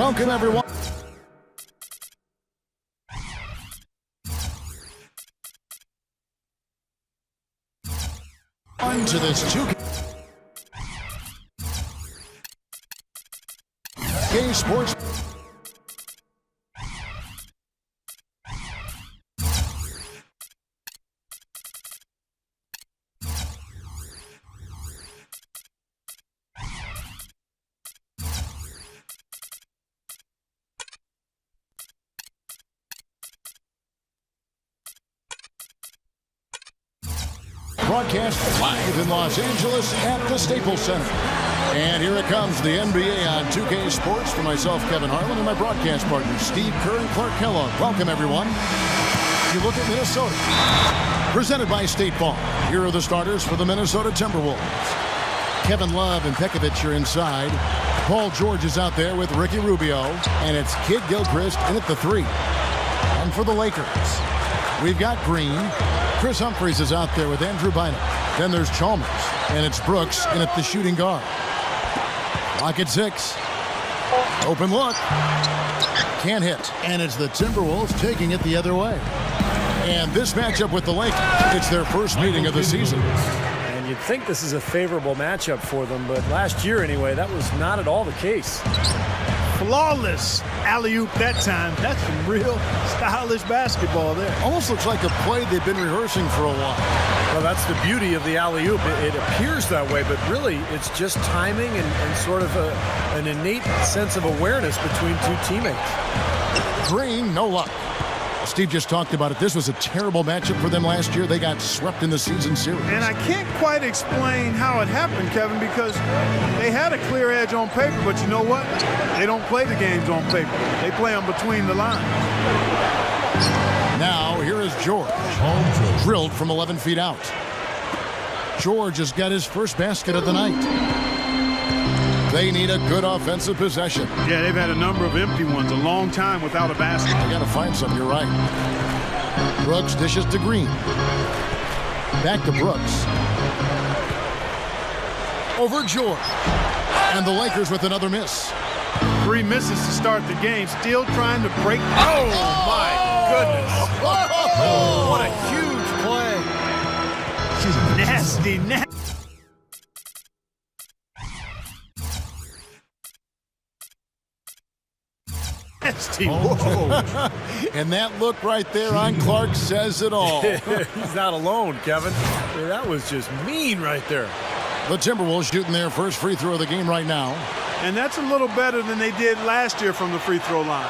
Welcome, everyone. On to this 2K Sports. Broadcast live in Los Angeles at the Staples Center. And here it comes, the NBA on 2K Sports for myself, Kevin Harlan, and my broadcast partners, Steve Kerr and Clark Kellogg. Welcome, everyone. You look at Minnesota. Presented by State Farm. Here are the starters for the Minnesota Timberwolves. Kevin Love and Pekovic are inside. Paul George is out there with Ricky Rubio. And it's Kid Gilchrist in at the 3. And for the Lakers, we've got Green. Chris Humphries is out there with Andrew Bynum. Then there's Chalmers, and it's Brooks in at the shooting guard. Lock at 6. Open look. Can't hit. And it's the Timberwolves taking it the other way. And this matchup with the Lakers, it's their first meeting of the season. And you'd think this is a favorable matchup for them, but last year anyway, that was not at all the case. Flawless alley-oop that time. That's some real stylish basketball there. Almost looks like a play they've been rehearsing for a while. Well, that's the beauty of the alley-oop. It appears that way, but really it's just timing and sort of an innate sense of awareness between two teammates. Green, no luck. Steve just talked about it. This was a terrible matchup for them last year. They got swept in the season series. And I can't quite explain how it happened, Kevin, because they had a clear edge on paper, but you know what? They don't play the games on paper. They play them between the lines. Now, here is George. Drilled from 11 feet out. George has got his first basket of the night. They need a good offensive possession. Yeah, they've had a number of empty ones, a long time without a basket. They got to find some, you're right. Brooks dishes to Green. Back to Brooks. Over George. And the Lakers with another miss. 3 misses to start the game, still trying to break. Oh, my goodness. Oh, what a huge play. Nasty. And that look right there on Clark says it all. He's not alone, Kevin. I mean, that was just mean right there. The Timberwolves shooting their first free throw of the game right now. And that's a little better than they did last year from the free throw line.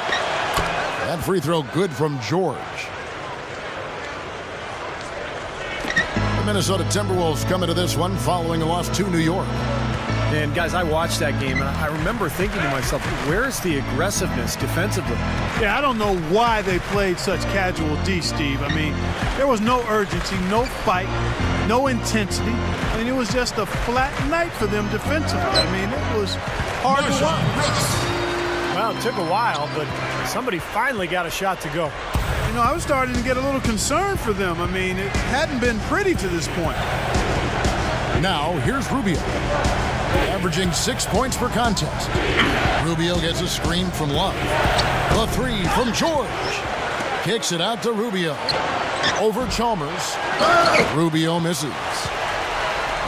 That free throw good from George. The Minnesota Timberwolves coming to this one following a loss to New York. And guys, I watched that game, and I remember thinking to myself, where's the aggressiveness defensively? Yeah, I don't know why they played such casual D, Steve. I mean, there was no urgency, no fight, no intensity. I mean, it was just a flat night for them defensively. I mean, it was hard to watch. Well, it took a while, but somebody finally got a shot to go. You know, I was starting to get a little concerned for them. I mean, it hadn't been pretty to this point. Now, here's Rubio. Averaging 6 points per contest. Rubio gets a screen from Love. The 3 from George. Kicks it out to Rubio. Over Chalmers. Rubio misses.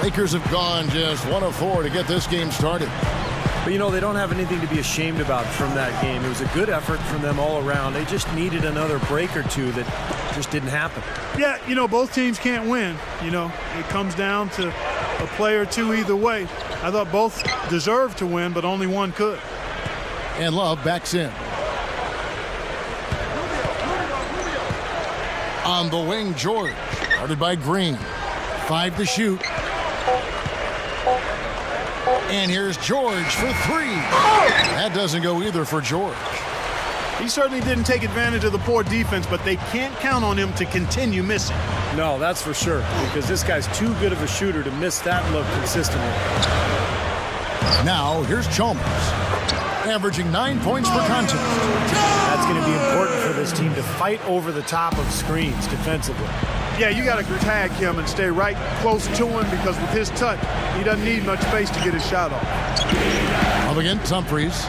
Lakers have gone just 1 of 4 to get this game started. But, you know, they don't have anything to be ashamed about from that game. It was a good effort from them all around. They just needed another break or two that just didn't happen. Yeah, you know, both teams can't win. You know, it comes down to a play or two either way. I thought both deserved to win, but only one could. And Love backs in. On the wing, George. Guarded by Green. 5 to shoot. And here's George for 3. That doesn't go either for George. He certainly didn't take advantage of the poor defense, but they can't count on him to continue missing. No, that's for sure, because this guy's too good of a shooter to miss that look consistently. Now, here's Chalmers, averaging 9 points per contest. That's going to be important for this team to fight over the top of screens defensively. Yeah, you got to tag him and stay right close to him, because with his touch, he doesn't need much space to get his shot off. Up against Humphries.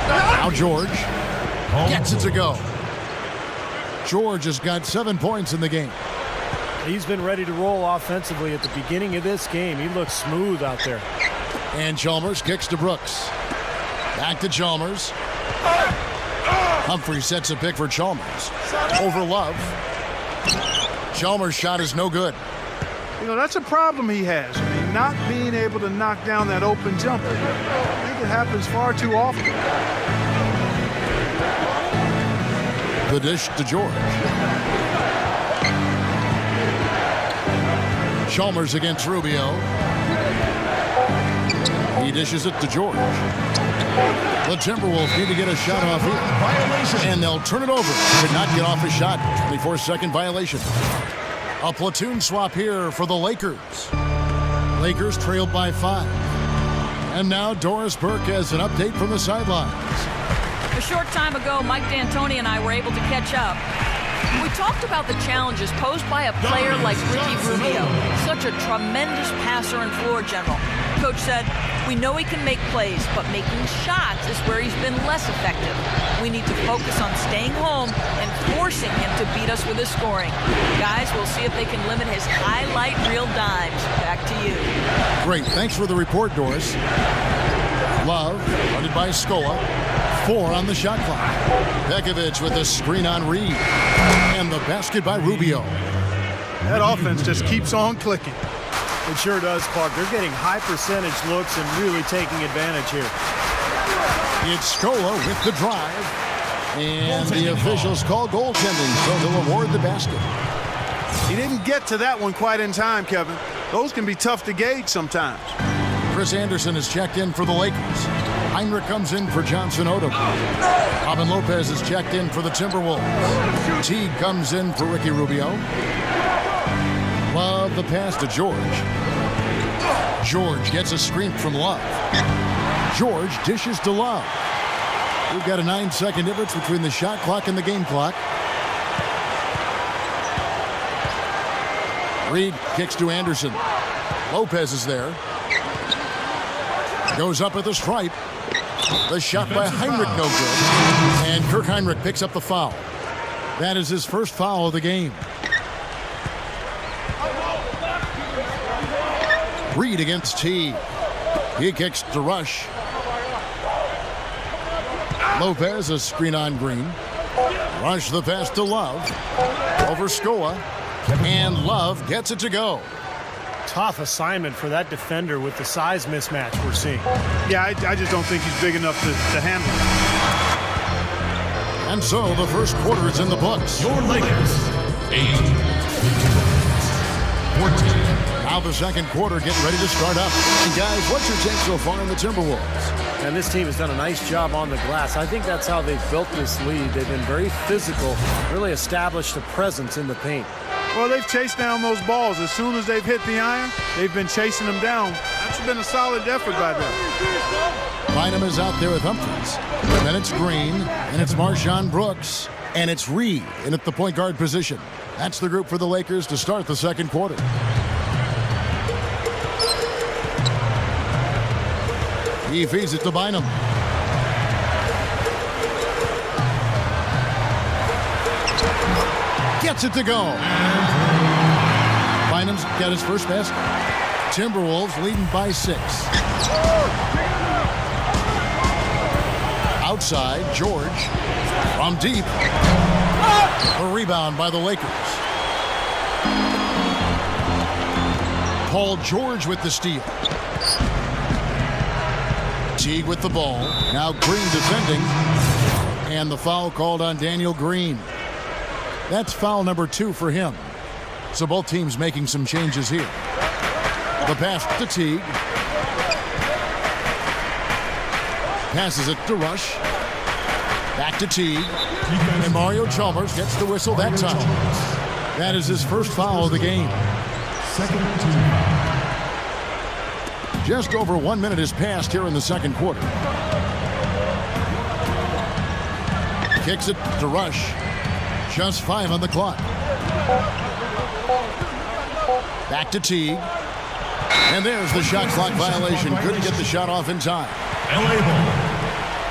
Now George gets it to go. George has got 7 points in the game. He's been ready to roll offensively at the beginning of this game. He looks smooth out there. And Chalmers kicks to Brooks. Back to Chalmers. Humphrey sets a pick for Chalmers. Over Love. Chalmers' shot is no good. You know, that's a problem he has. I mean, not being able to knock down that open jumper. I think it happens far too often. The dish to George. Chalmers against Rubio. He dishes it to George. The Timberwolves need to get a shot off here. And they'll turn it over. Did not get off a shot. 24-second violation. A platoon swap here for the Lakers. Lakers trailed by 5. And now Doris Burke has an update from the sidelines. A short time ago, Mike D'Antoni and I were able to catch up. We talked about the challenges posed by a player like Ricky Rubio, such a tremendous passer and floor general. Coach said, we know he can make plays, but making shots is where he's been less effective. We need to focus on staying home and forcing him to beat us with his scoring. Guys, we'll see if they can limit his highlight reel dimes. Back to you. Great. Thanks for the report, Doris. Love, guarded by Scola. 4 on the shot clock. Pekovic with a screen on Reed. And the basket by Rubio. That offense just keeps on clicking. It sure does, Clark. They're getting high percentage looks and really taking advantage here. It's Scola with the drive. And the officials call goaltending, so they'll award the basket. He didn't get to that one quite in time, Kevin. Those can be tough to gauge sometimes. Chris Anderson is checked in for the Lakers. Heinrich comes in for Johnson Odom. Robin Lopez is checked in for the Timberwolves. Teague comes in for Ricky Rubio. Love the pass to George. George gets a screen from Love. George dishes to Love. We've got a 9-second difference between the shot clock and the game clock. Reed kicks to Anderson. Lopez is there. Goes up at the stripe. The shot by Heinrich no good. And Kirk Heinrich picks up the foul. That is his first foul of the game. Reed against T. He kicks to Rush. Lopez a screen on Green. Rush the pass to Love. Over Scola. And Love gets it to go. Tough assignment for that defender with the size mismatch we're seeing. Yeah, I just don't think he's big enough to handle it. And so the first quarter is in the books. Your Lakers, 8. 14. Now the second quarter getting ready to start up. And guys, what's your take so far on the Timberwolves? And this team has done a nice job on the glass. I think that's how they've built this lead. They've been very physical, really established a presence in the paint. Well, they've chased down those balls. As soon as they've hit the iron, they've been chasing them down. That's been a solid effort by them. Bynum is out there with Humphries. Then it's Green, and it's Marshawn Brooks, and it's Reed in at the point guard position. That's the group for the Lakers to start the second quarter. He feeds it to Bynum. Gets it to go. Bynum's got his first basket. Timberwolves leading by 6. Outside, George from deep. A rebound by the Lakers. Paul George with the steal. Teague with the ball. Now Green defending. And the foul called on Daniel Green. That's foul number 2 for him. So both teams making some changes here. The pass to Teague. Passes it to Rush. Back to Teague. And Mario Chalmers gets the whistle that time. That is his first foul of the game. Second team. Just over 1 minute has passed here in the second quarter. Kicks it to Rush. Just 5 on the clock. Back to Teague. And there's the shot clock violation. Couldn't get the shot off in time. Label.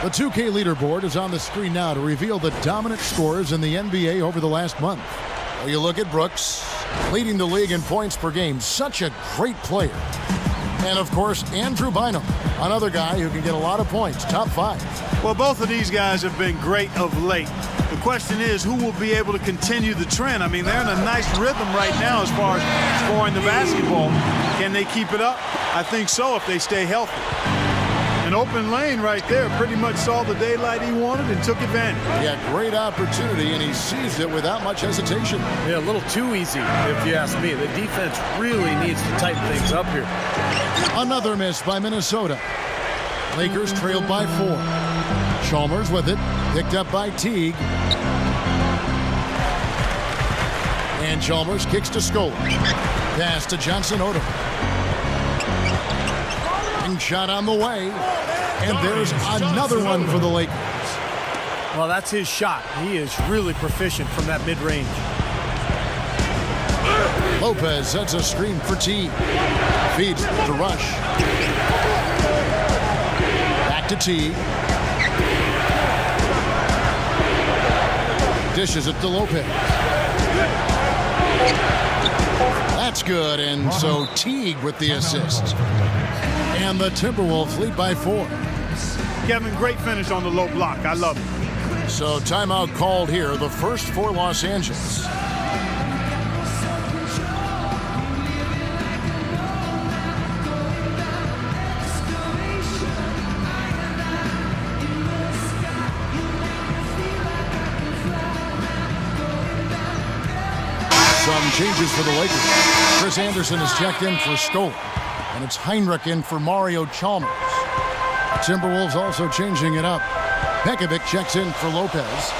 The 2K leaderboard is on the screen now to reveal the dominant scores in the NBA over the last month. Well, you look at Brooks, leading the league in points per game. Such a great player. And, of course, Andrew Bynum, another guy who can get a lot of points, top 5. Well, both of these guys have been great of late. The question is, who will be able to continue the trend? I mean, they're in a nice rhythm right now as far as scoring the basketball. Can they keep it up? I think so if they stay healthy. An open lane right there, pretty much saw the daylight he wanted and took advantage. Yeah, great opportunity, and he seized it without much hesitation. Yeah, a little too easy, if you ask me. The defense really needs to tighten things up here. Another miss by Minnesota. Lakers trailed by 4. Chalmers with it, picked up by Teague. And Chalmers kicks to Scola. Pass to Johnson Odom. Shot on the way, and there's another one for the Lakers. Well, that's his shot. He is really proficient from that mid-range. Lopez sets a screen for Teague. Feeds to Rush. Back to Teague. Dishes it to Lopez. That's good, and so Teague with the assist. And the Timberwolves lead by 4. Kevin, great finish on the low block. I love it. So timeout called here, the first for Los Angeles. Some changes for the Lakers. Chris Anderson is checked in for Scola. And it's Heinrich in for Mario Chalmers. Timberwolves also changing it up. Pekovic checks in for Lopez.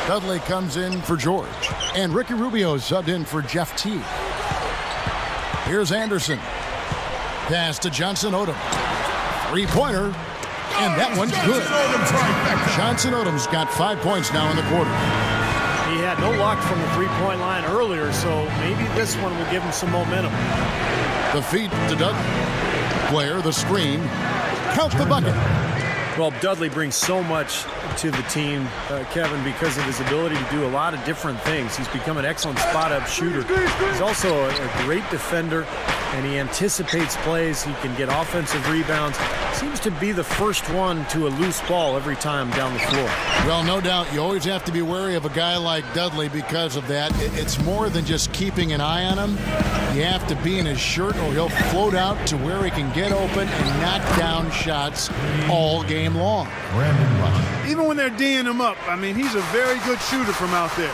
Dudley comes in for George. And Ricky Rubio subbed in for Jeff Teague. Here's Anderson. Pass to Johnson Odom. Three-pointer. And that one's good. Johnson Odom's got 5 points now in the quarter. He had no luck from the three-point line earlier, so maybe this one will give him some momentum. The feed to Dudley. Blair, the screen. Count the bucket. Well, Dudley brings so much to the team, Kevin, because of his ability to do a lot of different things. He's become an excellent spot-up shooter. He's also a great defender, and he anticipates plays. He can get offensive rebounds. Seems to be the first one to a loose ball every time down the floor. Well, no doubt, you always have to be wary of a guy like Dudley because of that. It's more than just keeping an eye on him. You have to be in his shirt or he'll float out to where he can get open and knock down shots all game long. Even when they're D'ing him up, I mean, he's a very good shooter from out there.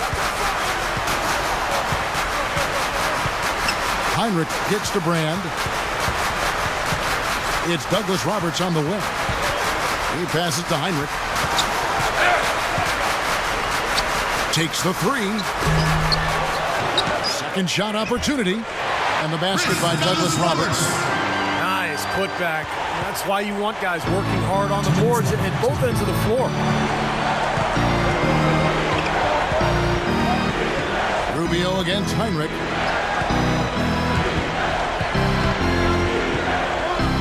Heinrich gets to Brand. It's Douglas Roberts on the wing. He passes to Heinrich. Takes the three. Second shot opportunity. And the basket by Douglas Roberts. Nice putback. That's why you want guys working hard on the boards at both ends of the floor. Rubio against Heinrich.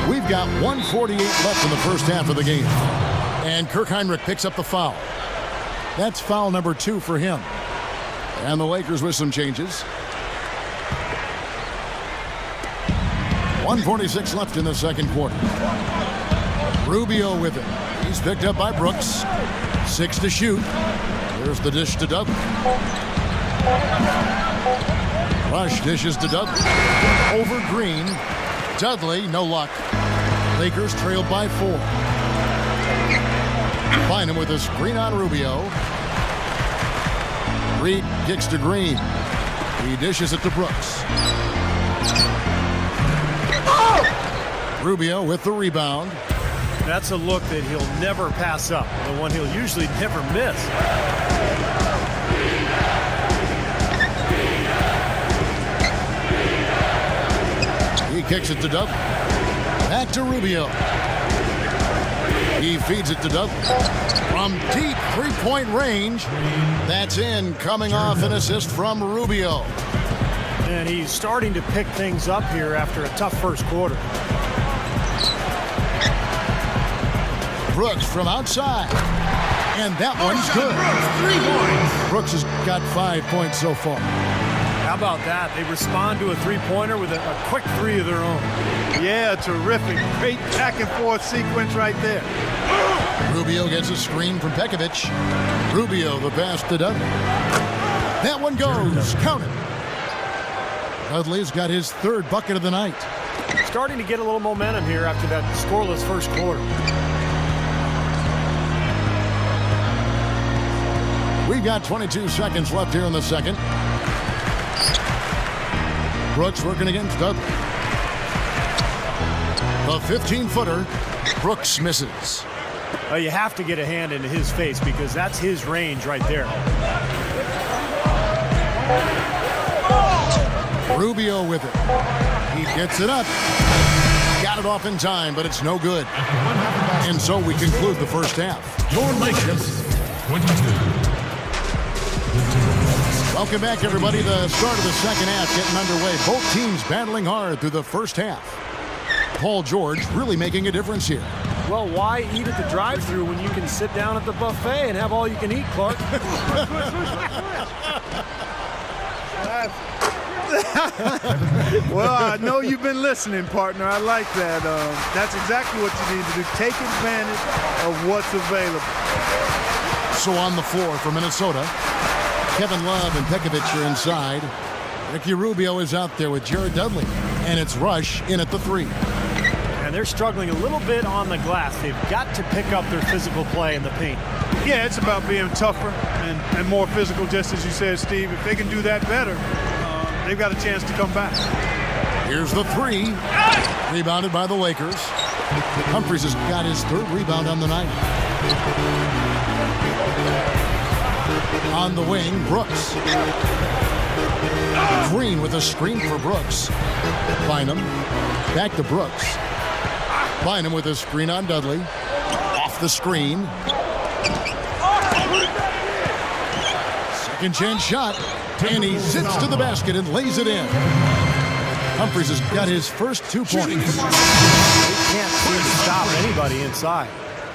We've got 1:48 left in the first half of the game. And Kirk Heinrich picks up the foul. That's foul number 2 for him. And the Lakers with some changes. 1:46 left in the second quarter. Rubio with it. He's picked up by Brooks. 6 to shoot. There's the dish to Dudley. Rush dishes to Dudley. Over Green. Dudley, no luck. Lakers trailed by 4. Bynum with a screen on Rubio. Reed kicks to Green. He dishes it to Brooks. Rubio with the rebound. That's a look that he'll never pass up. The one he'll usually never miss. He kicks it to Dudley. Back to Rubio. He feeds it to Dudley. From deep three-point range. That's in, coming off an assist from Rubio. And he's starting to pick things up here after a tough first quarter. Brooks from outside. And that one's good. 3 points. Brooks has got 5 points so far. How about that? They respond to a three-pointer with a quick three of their own. Yeah, terrific. Great back-and-forth sequence right there. Rubio gets a screen from Pekovic. Rubio, the pass to Dudley. That one goes. Count it. Dudley's got his 3rd bucket of the night. Starting to get a little momentum here after that scoreless first quarter. We've got 22 seconds left here in the second. Brooks working against Dudley. The 15-footer. Brooks misses. You have to get a hand into his face because that's his range right there. Rubio with it. He gets it up. Got it off in time, but it's no good. And so we conclude the first half. Your Lakers, 22. Welcome back, everybody. The start of the second half getting underway. Both teams battling hard through the first half. Paul George really making a difference here. Well, why eat at the drive-thru when you can sit down at the buffet and have all you can eat, Clark? Well, I know you've been listening, partner. I like that. That's exactly what you need to do. Take advantage of what's available. So on the floor for Minnesota, Kevin Love and Pekovic are inside. Ricky Rubio is out there with Jared Dudley. And it's Rush in at the 3. And they're struggling a little bit on the glass. They've got to pick up their physical play in the paint. Yeah, it's about being tougher and more physical, just as you said, Steve. If they can do that better, they've got a chance to come back. Here's the 3. Rebounded by the Lakers. Humphries has got his 3rd rebound on the night. On the wing, Brooks. Green with a screen for Brooks. Bynum. Back to Brooks. Bynum with a screen on Dudley. Off the screen. Second chance shot. And he sits to the basket and lays it in. Humphries has got his first 2 points. They can't seem to stop anybody inside.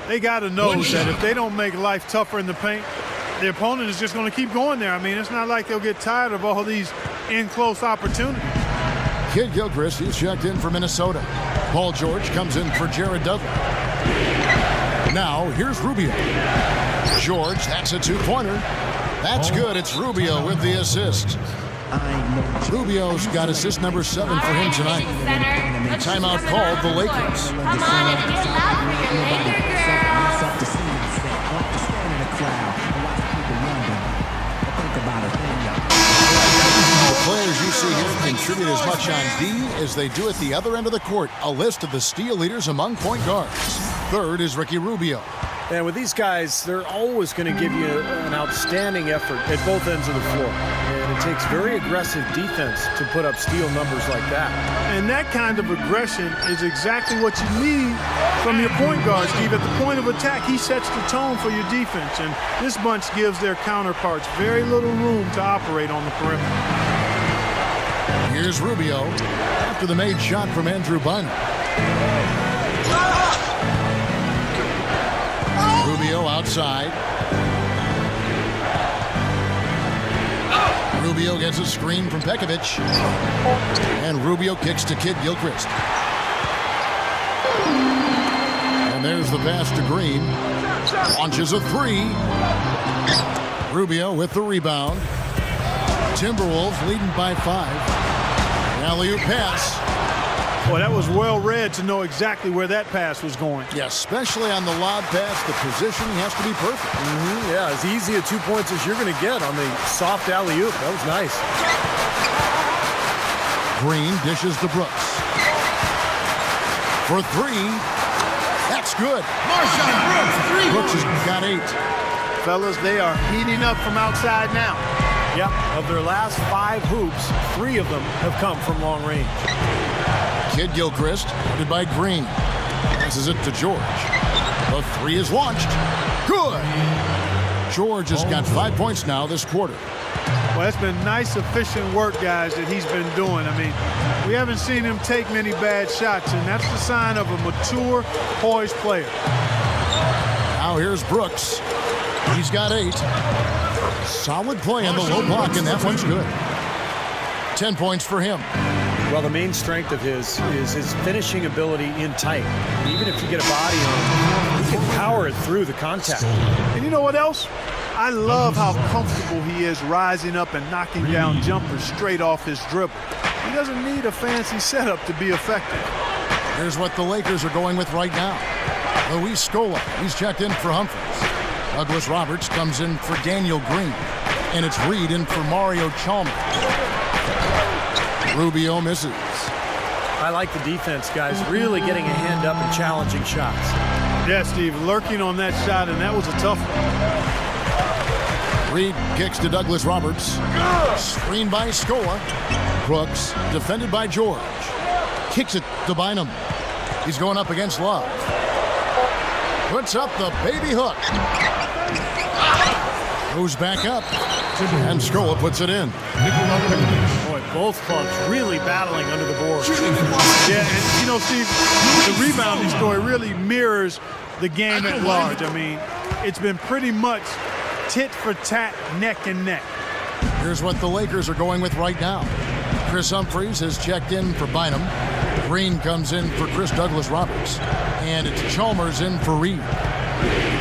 They got to know that if they don't make life tougher in the paint, the opponent is just going to keep going there. I mean, it's not like they'll get tired of all these in-close opportunities. Kid Gilchrist, he's checked in for Minnesota. Paul George comes in for Jared Dudley. Now, here's Rubio. George, that's a 2-pointer. That's good. It's Rubio with the assist. Rubio's got assist number 7 for him tonight. Timeout called the Lakers. Come on and get loud for your Laker girls. The players you see here contribute as much on D as they do at the other end of the court. A list of the steal leaders among point guards. 3rd is Ricky Rubio. And with these guys, they're always going to give you an outstanding effort at both ends of the floor. And it takes very aggressive defense to put up steal numbers like that. And that kind of aggression is exactly what you need from your point guard, Steve. At the point of attack, he sets the tone for your defense. And this bunch gives their counterparts very little room to operate on the perimeter. Here's Rubio after the made shot from Andrew Bynum. Rubio outside. Rubio gets a screen from Pekovic. And Rubio kicks to Kid Gilchrist. And there's the pass to Green. Launches a 3. Rubio with the rebound. Timberwolves leading by 5. Alley-oop pass. Boy, that was well read to know exactly where that pass was going. Yeah, especially on the lob pass, the positioning has to be perfect. Yeah, as easy a 2 points as you're going to get on the soft alley-oop. That was nice. Green dishes to Brooks. For 3. That's good. Marshawn Brooks, 3 Brooks has got 8. Fellas, they are heating up from outside now. Yep, of their last 5 hoops, 3 of them have come from long range. Kid Gilchrist, guarded by Green. Passes it to George. The 3 is launched. Good. George has got 5 points now this quarter. Well, that's been nice, efficient work, guys, that he's been doing. I mean, we haven't seen him take many bad shots, and that's the sign of a mature, poised player. Now here's Brooks. He's got 8. Solid play on the low block, and that one's good. 10 points for him. Well, the main strength of his is his finishing ability in tight. Even if you get a body on him, he can power it through the contact. And you know what else? I love how comfortable he is rising up and knocking down jumpers straight off his dribble. He doesn't need a fancy setup to be effective. Here's what the Lakers are going with right now. Luis Scola, he's checked in for Humphries. Douglas Roberts comes in for Daniel Green. And it's Reed in for Mario Chalmers. Rubio misses. I like the defense, guys, really getting a hand up and challenging shots. Yeah, Steve, lurking on that shot, and that was a tough one. Reed kicks to Douglas Roberts. Screened by Scola. Brooks, defended by George. Kicks it to Bynum. He's going up against Love. Puts up the baby hook. Goes back up. And Scola puts it in. Boy, both clubs really battling under the board. Yeah, and you know, Steve, the rebounding story really mirrors the game at large. I mean, it's been pretty much tit for tat, neck and neck. Here's what the Lakers are going with right now. Chris Humphries has checked in for Bynum. Green comes in for Chris Douglas Roberts. And it's Chalmers in for Reed.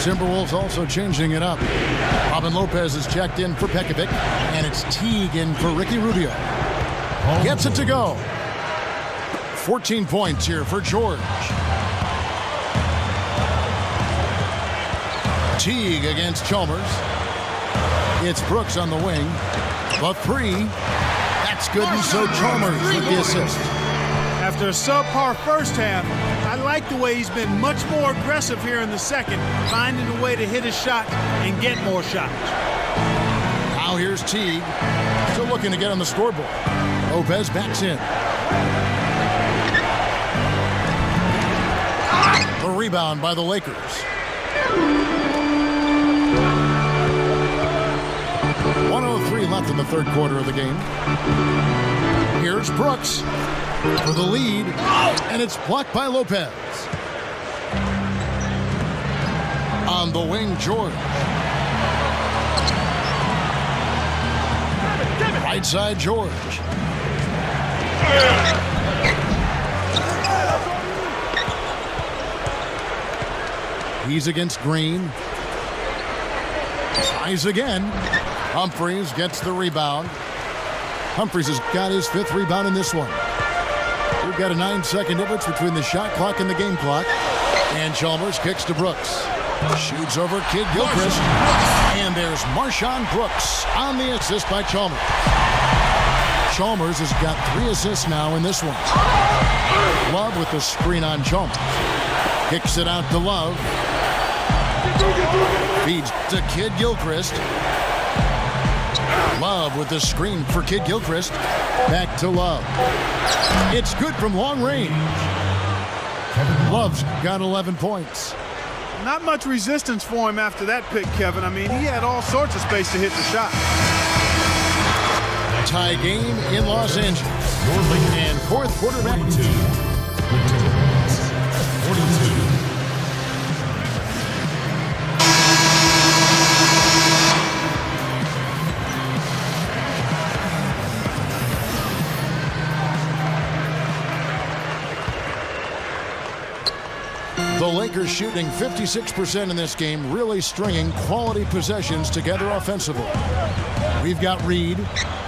Timberwolves also changing it up. Robin Lopez is checked in for Pekovic. And it's Teague in for Ricky Rubio. Gets it to go. 14 points here for George. Teague against Chalmers. It's Brooks on the wing. The 3. That's good, and so Chalmers with the assist. After a subpar first half, I like the way he's been much more aggressive here in the second, finding a way to hit his shot and get more shots. Now here's Teague, still looking to get on the scoreboard. Lopez backs in. The rebound by the Lakers. .103 left in the third quarter of the game. Here's Brooks for the lead, and it's blocked by Lopez. On the wing, George. Right side, George. He's against Green. Tries again. Humphries gets the rebound. Humphries has got his 5th rebound in this one. We've got a 9-second difference between the shot clock and the game clock. And Chalmers kicks to Brooks. Shoots over Kid Gilchrist. And there's Marshawn Brooks on the assist by Chalmers. Chalmers has got 3 assists now in this one. Love with the screen on Chalmers. Kicks it out to Love. Feeds to Kid Gilchrist. Love with the screen for Kid Gilchrist. Back to Love. It's good from long range. Love's got 11 points. Not much resistance for him after that pick, Kevin. I mean, he had all sorts of space to hit the shot. Tie game in Los Angeles. And fourth quarterback. 42. The Lakers shooting 56% in this game, really stringing quality possessions together offensively. We've got Reed,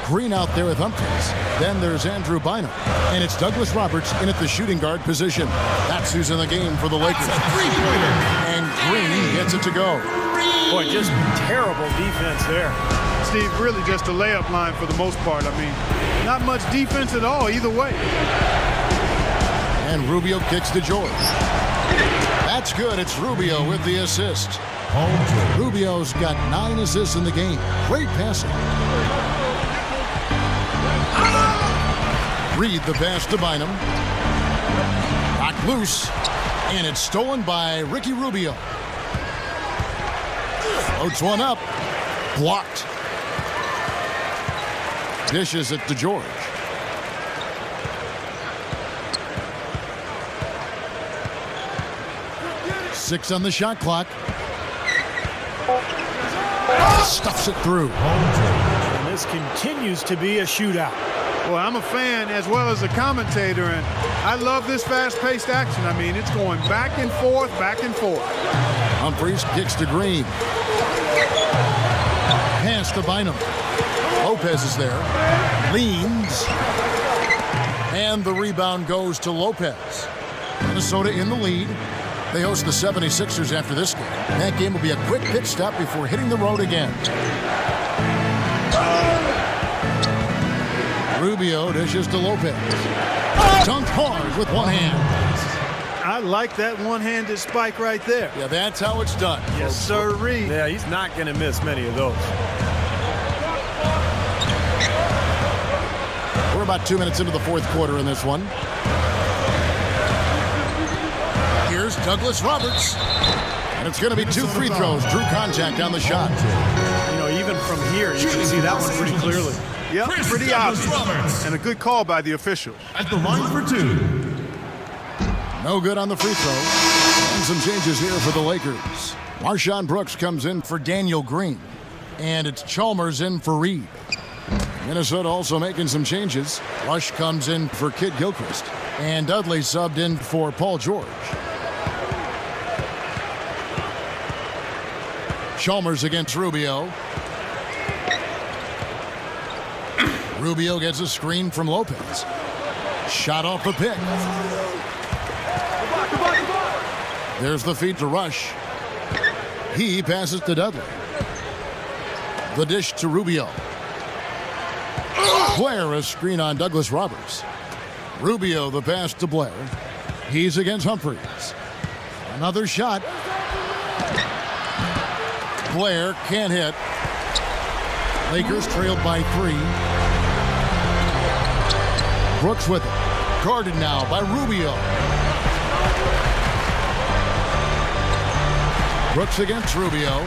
Green out there with Humphries. Then there's Andrew Bynum. And it's Douglas Roberts in at the shooting guard position. That's who's in the game for the Lakers. And Green gets it to go. Boy, just terrible defense there. Steve, really just a layup line for the most part. I mean, not much defense at all either way. And Rubio kicks to George. That's good. It's Rubio with the assist. Rubio's got 9 assists in the game. Great passing. Reed the pass to Bynum. Knocked loose. And it's stolen by Ricky Rubio. Floats one up. Blocked. Dishes it to George. 6 on the shot clock. Stuffs it through. And this continues to be a shootout. Well, I'm a fan as well as a commentator, and I love this fast-paced action. I mean, it's going back and forth, back and forth. Humphries kicks to Green. Pass to Bynum. Lopez is there. Leans. And the rebound goes to Lopez. Minnesota in the lead. They host the 76ers after this game. That game will be a quick pit stop before hitting the road again. Rubio dishes to Lopez. Dunked hard with one hand. I like that one-handed spike right there. Yeah, that's how it's done. Yes, sirree. Yeah, he's not going to miss many of those. We're about 2 minutes into the fourth quarter in this one. Here's Douglas Roberts. And it's going to be 2 free throws. Drew contact on the shot. You know, even from here, you can see that one pretty clearly. Yep, pretty obvious. And a good call by the officials. At the line for 2. No good on the free throw. And some changes here for the Lakers. Marshawn Brooks comes in for Daniel Green. And it's Chalmers in for Reed. Minnesota also making some changes. Rush comes in for Kid Gilchrist. And Dudley subbed in for Paul George. Chalmers against Rubio. Rubio gets a screen from Lopez. Shot off the pick. There's the feed to Rush. He passes to Dudley. The dish to Rubio. Blair, a screen on Douglas Roberts. Rubio, the pass to Blair. He's against Humphries. Another shot. Blair can't hit. Lakers trailed by 3. Brooks with it. Guarded now by Rubio. Brooks against Rubio.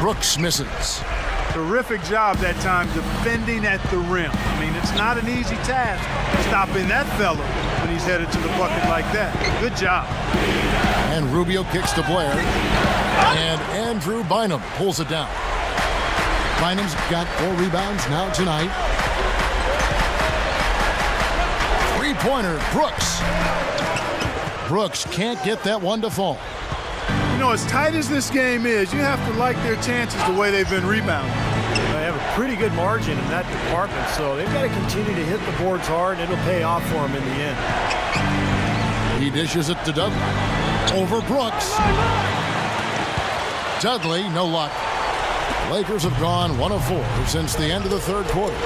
Brooks misses. Terrific job that time defending at the rim. I mean, it's not an easy task stopping that fella when he's headed to the bucket like that. Good job. And Rubio kicks to Blair. And Andrew Bynum pulls it down. Bynum's got 4 rebounds now tonight. Three-pointer, Brooks. Brooks can't get that one to fall. You know, as tight as this game is, you have to like their chances the way they've been rebounding. They have a pretty good margin in that department, so they've got to continue to hit the boards hard, and it'll pay off for them in the end. He dishes it to Dudley. Over Brooks. Dudley, no luck. Lakers have gone 1 of 4 since the end of the third quarter.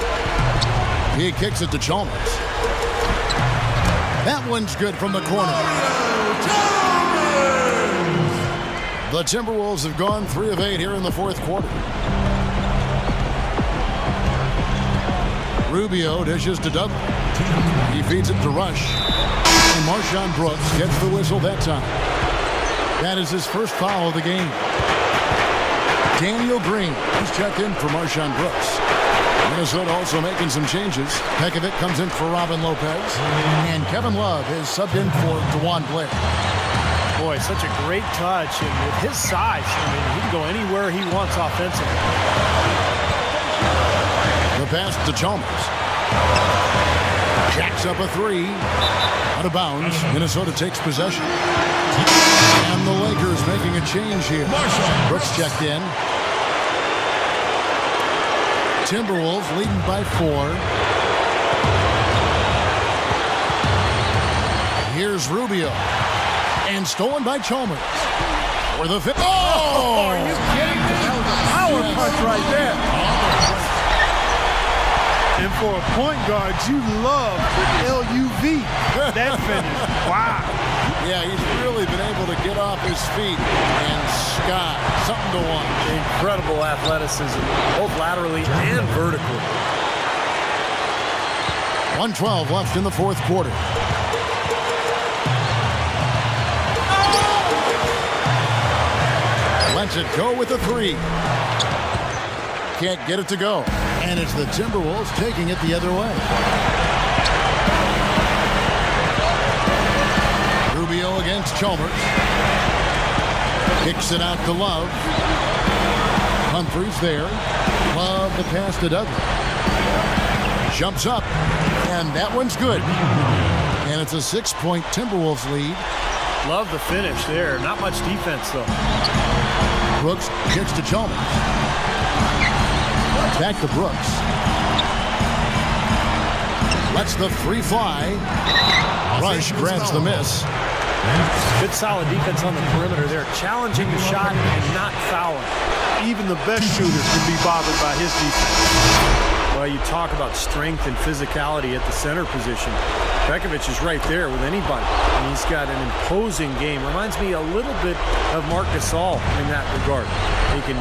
He kicks it to Chalmers. That one's good from the corner. The Timberwolves have gone 3 of 8 here in the fourth quarter. Rubio dishes to Dudley. He feeds it to Rush. And Marshawn Brooks gets the whistle that time. That is his first foul of the game. Daniel Green is checked in for Marshawn Brooks. Minnesota also making some changes. Pekovic comes in for Robin Lopez. And Kevin Love is subbed in for DeJuan Blair. Boy, such a great touch, and with his size, I mean, he can go anywhere he wants offensively. The pass to Chalmers. Jacks up a 3. Out of bounds. Minnesota takes possession. And the Lakers making a change here. Brooks checked in. Timberwolves leading by 4. Here's Rubio. And stolen by Chalmers. For the fifth. Oh! Are you kidding me? That was a power punch right there. And for a point guard, you love LUV. That finish. Wow. Yeah, he's really been able to get off his feet and sky. Something to watch. Incredible athleticism, both laterally and vertically. 1:12 left in the fourth quarter. Lets it go with a 3. Can't get it to go. And it's the Timberwolves taking it the other way. Rubio against Chalmers. Kicks it out to Love. Humphries there. Love the pass to Dudley. Jumps up, and that one's good. And it's a 6-point Timberwolves lead. Love the finish there. Not much defense, though. Brooks kicks to Chalmers. Back to Brooks. Lets the three fly. Rush grabs the miss. Good solid defense on the perimeter there. Challenging the shot and not fouling. Even the best shooters can be bothered by his defense. Well, you talk about strength and physicality at the center position. Pekovic is right there with anybody. And he's got an imposing game. Reminds me a little bit of Marc Gasol in that regard. He can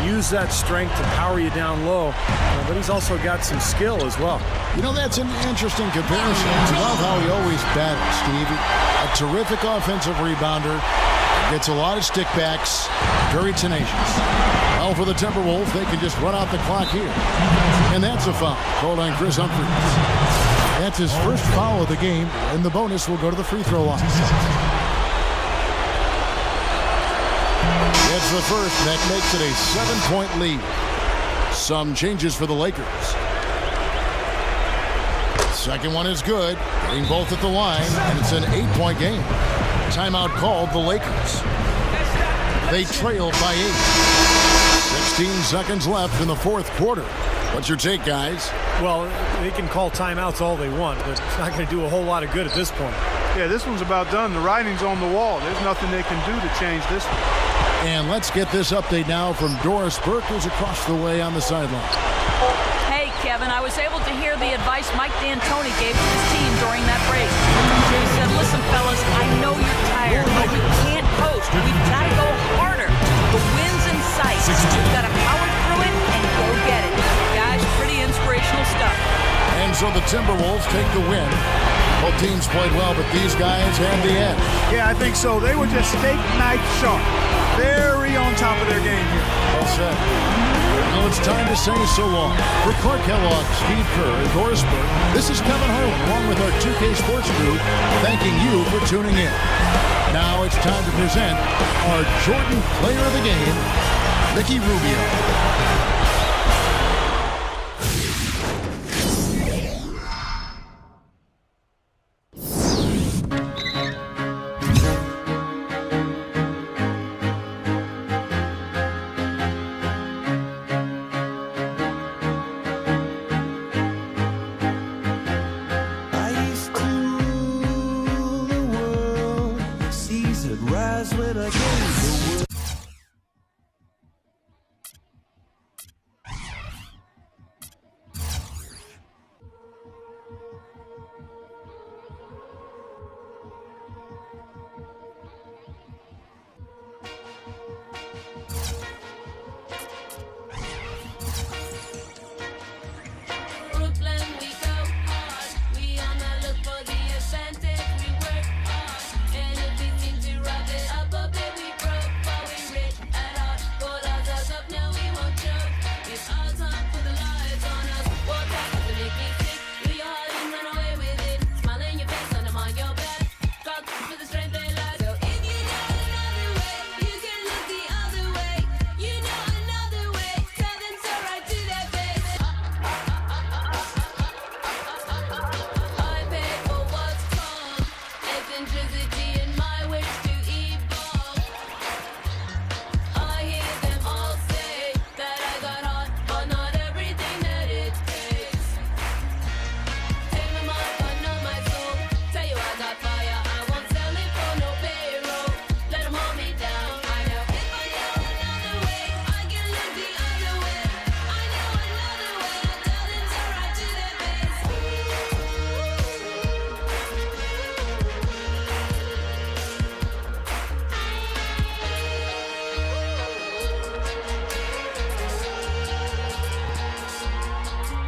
use that strength to power you down low, but he's also got some skill as well. You know, that's an interesting comparison. I love how he always batted, Steve. A terrific offensive rebounder. Gets a lot of stickbacks. Very tenacious. Well, for the Timberwolves, they can just run out the clock here. And that's a foul called on Chris Humphries. That's his first foul of the game, and the bonus will go to the free throw line. It's the first. That makes it a 7-point lead. Some changes for the Lakers. Second one is good. Getting both at the line, and it's an 8-point game. Timeout called the Lakers. They trail by 8. 16 seconds left in the fourth quarter. What's your take, guys? Well, they can call timeouts all they want, but it's not going to do a whole lot of good at this point. Yeah, this one's about done. The writing's on the wall. There's nothing they can do to change this one. And let's get this update now from Doris Burke, who's across the way on the sideline. Hey, Kevin, I was able to hear the advice Mike D'Antoni gave to his team during that break. He said, listen, fellas, I know you're tired, but we can't coast. We've got to go harder. The win's in sight. We've got to power through it and go get it. Guys, pretty inspirational stuff. And so the Timberwolves take the win. Both teams played well, but these guys had the edge. Yeah, I think so. They were just steak knife sharp. Very on top of their game here. Well said. Now it's time to say so long. For Clark Kellogg, Steve Kerr, and Doris Burke, this is Kevin Harlan, along with our 2K Sports crew, thanking you for tuning in. Now it's time to present our Jordan Player of the Game, Ricky Rubio. Eccentricity in my wish to